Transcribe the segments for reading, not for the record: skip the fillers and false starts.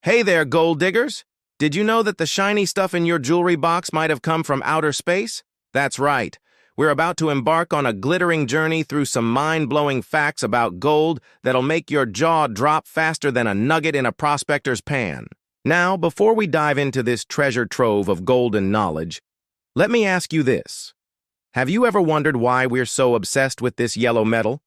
Hey there, gold diggers! Did you know that the shiny stuff in your jewelry box might have come from outer space? That's right. We're about to embark on a glittering journey through some mind-blowing facts about gold that'll make your jaw drop faster than a nugget in a prospector's pan. Now, before we dive into this treasure trove of golden knowledge, let me ask you this. Have you ever wondered why we're so obsessed with this yellow metal?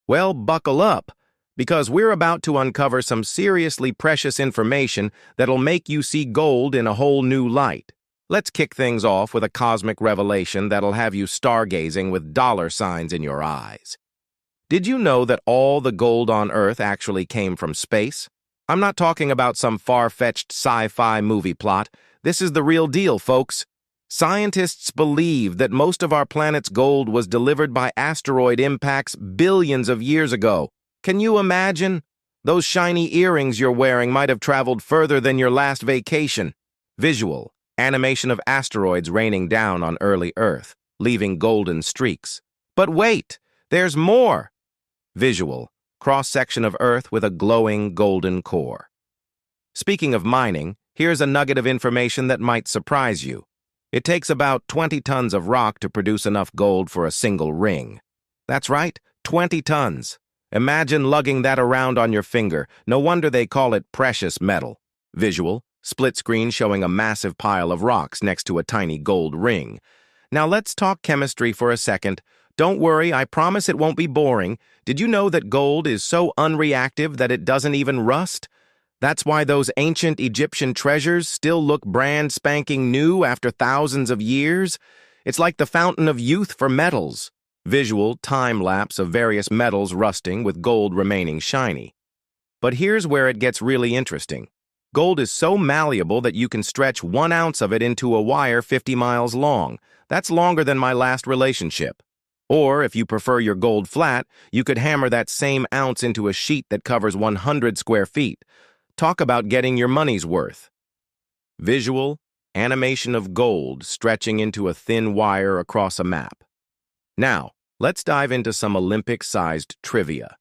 Well, buckle up, because we're about to uncover some seriously precious information that'll make you see gold in a whole new light. Let's kick things off with a cosmic revelation that'll have you stargazing with dollar signs in your eyes. Did you know that all the gold on Earth actually came from space? I'm not talking about some far-fetched sci-fi movie plot. This is the real deal, folks. Scientists believe that most of our planet's gold was delivered by asteroid impacts billions of years ago. Can you imagine? Those shiny earrings you're wearing might have traveled further than your last vacation. Visual, animation of asteroids raining down on early Earth, leaving golden streaks. But wait, there's more. Visual, cross-section of Earth with a glowing golden core. Speaking of mining, here's a nugget of information that might surprise you. It takes about 20 tons of rock to produce enough gold for a single ring. That's right, 20 tons. Imagine lugging that around on your finger. No wonder they call it precious metal. Visual, split screen showing a massive pile of rocks next to a tiny gold ring. Now let's talk chemistry for a second. Don't worry, I promise it won't be boring. Did you know that gold is so unreactive that it doesn't even rust? That's why those ancient Egyptian treasures still look brand spanking new after thousands of years. It's like the fountain of youth for metals. Visual time-lapse of various metals rusting with gold remaining shiny. But here's where it gets really interesting. Gold is so malleable that you can stretch 1 ounce of it into a wire 50 miles long. That's longer than my last relationship. Or, if you prefer your gold flat, you could hammer that same ounce into a sheet that covers 100 square feet. Talk about getting your money's worth. Visual, animation of gold stretching into a thin wire across a map. Now, let's dive into some Olympic-sized trivia.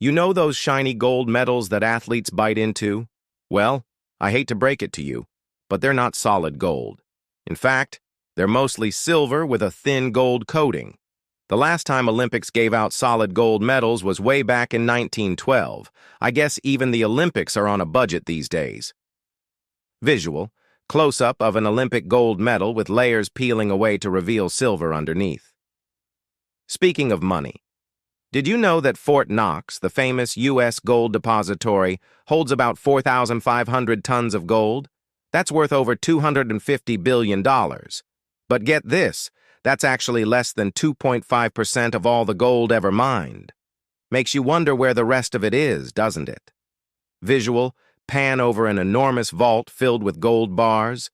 You know those shiny gold medals that athletes bite into? Well, I hate to break it to you, but they're not solid gold. In fact, they're mostly silver with a thin gold coating. The last time Olympics gave out solid gold medals was way back in 1912. I guess even the Olympics are on a budget these days. Visual, close-up of an Olympic gold medal with layers peeling away to reveal silver underneath. Speaking of money, did you know that Fort Knox, the famous U.S. gold depository, holds about 4,500 tons of gold? That's worth over $250 billion. But get this, that's actually less than 2.5% of all the gold ever mined. Makes you wonder where the rest of it is, doesn't it? Visual, pan over an enormous vault filled with gold bars.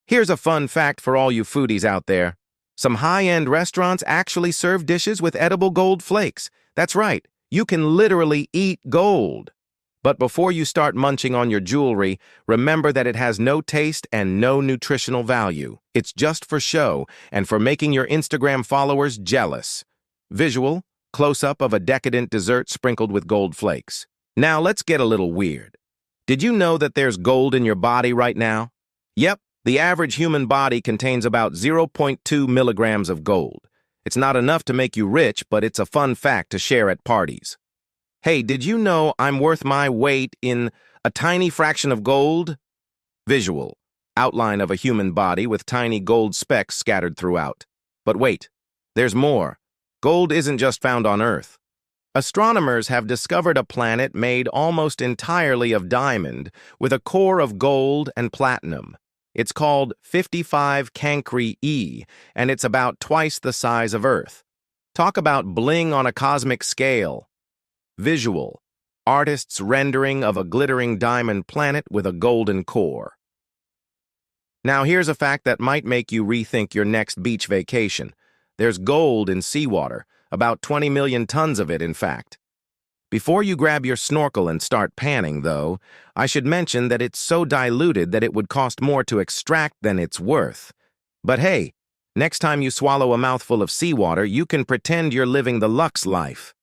Here's a fun fact for all you foodies out there. Some high-end restaurants actually serve dishes with edible gold flakes. That's right, you can literally eat gold. But before you start munching on your jewelry, remember that it has no taste and no nutritional value. It's just for show and for making your Instagram followers jealous. Visual, close-up of a decadent dessert sprinkled with gold flakes. Now let's get a little weird. Did you know that there's gold in your body right now? Yep. The average human body contains about 0.2 milligrams of gold. It's not enough to make you rich, but it's a fun fact to share at parties. Hey, did you know I'm worth my weight in a tiny fraction of gold? Visual, outline of a human body with tiny gold specks scattered throughout. But wait, there's more. Gold isn't just found on Earth. Astronomers have discovered a planet made almost entirely of diamond with a core of gold and platinum. It's called 55 Cancri E, and it's about twice the size of Earth. Talk about bling on a cosmic scale. Visual, artist's rendering of a glittering diamond planet with a golden core. Now here's a fact that might make you rethink your next beach vacation. There's gold in seawater, about 20 million tons of it, in fact. Before you grab your snorkel and start panning, though, I should mention that it's so diluted that it would cost more to extract than it's worth. But hey, next time you swallow a mouthful of seawater, you can pretend you're living the luxe life.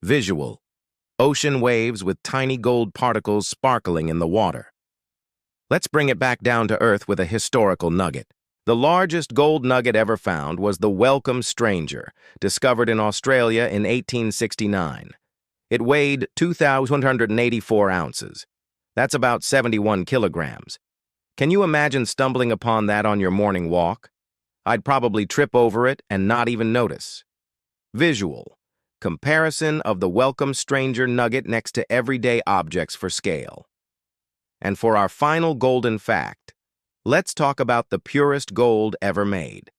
Visual, ocean waves with tiny gold particles sparkling in the water. Let's bring it back down to earth with a historical nugget. The largest gold nugget ever found was the Welcome Stranger, discovered in Australia in 1869. It weighed 2,184 ounces. That's about 71 kilograms. Can you imagine stumbling upon that on your morning walk? I'd probably trip over it and not even notice. Visual. Comparison of the Welcome Stranger nugget next to everyday objects for scale. And for our final golden fact, let's talk about the purest gold ever made.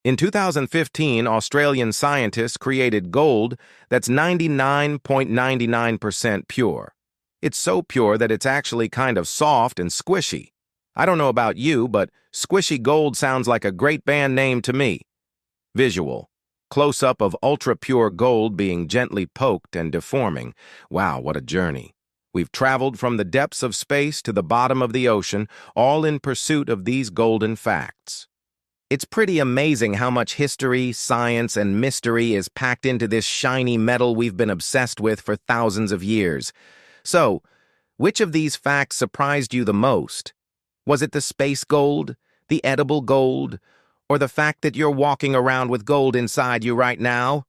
In 2015, Australian scientists created gold that's 99.99% pure. It's so pure that it's actually kind of soft and squishy. I don't know about you, but squishy gold sounds like a great band name to me. Visual. Close-up of ultra-pure gold being gently poked and deforming. Wow, what a journey. We've traveled from the depths of space to the bottom of the ocean, all in pursuit of these golden facts. It's pretty amazing how much history, science, and mystery is packed into this shiny metal we've been obsessed with for thousands of years. So, which of these facts surprised you the most? Was it the space gold, the edible gold, or the fact that you're walking around with gold inside you right now?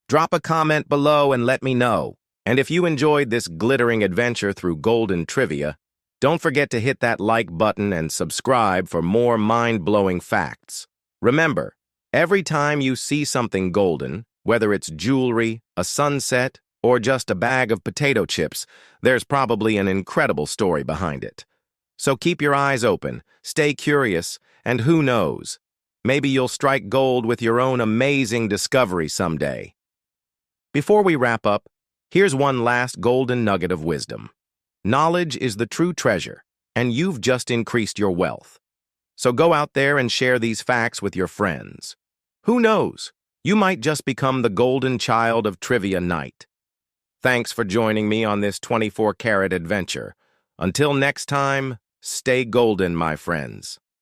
Drop a comment below and let me know. And if you enjoyed this glittering adventure through golden trivia, don't forget to hit that like button and subscribe for more mind-blowing facts. Remember, every time you see something golden, whether it's jewelry, a sunset, or just a bag of potato chips, there's probably an incredible story behind it. So keep your eyes open, stay curious, and who knows, maybe you'll strike gold with your own amazing discovery someday. Before we wrap up, here's one last golden nugget of wisdom. Knowledge is the true treasure, and you've just increased your wealth. So go out there and share these facts with your friends. Who knows? You might just become the golden child of trivia night. Thanks for joining me on this 24-karat adventure. Until next time, stay golden, my friends.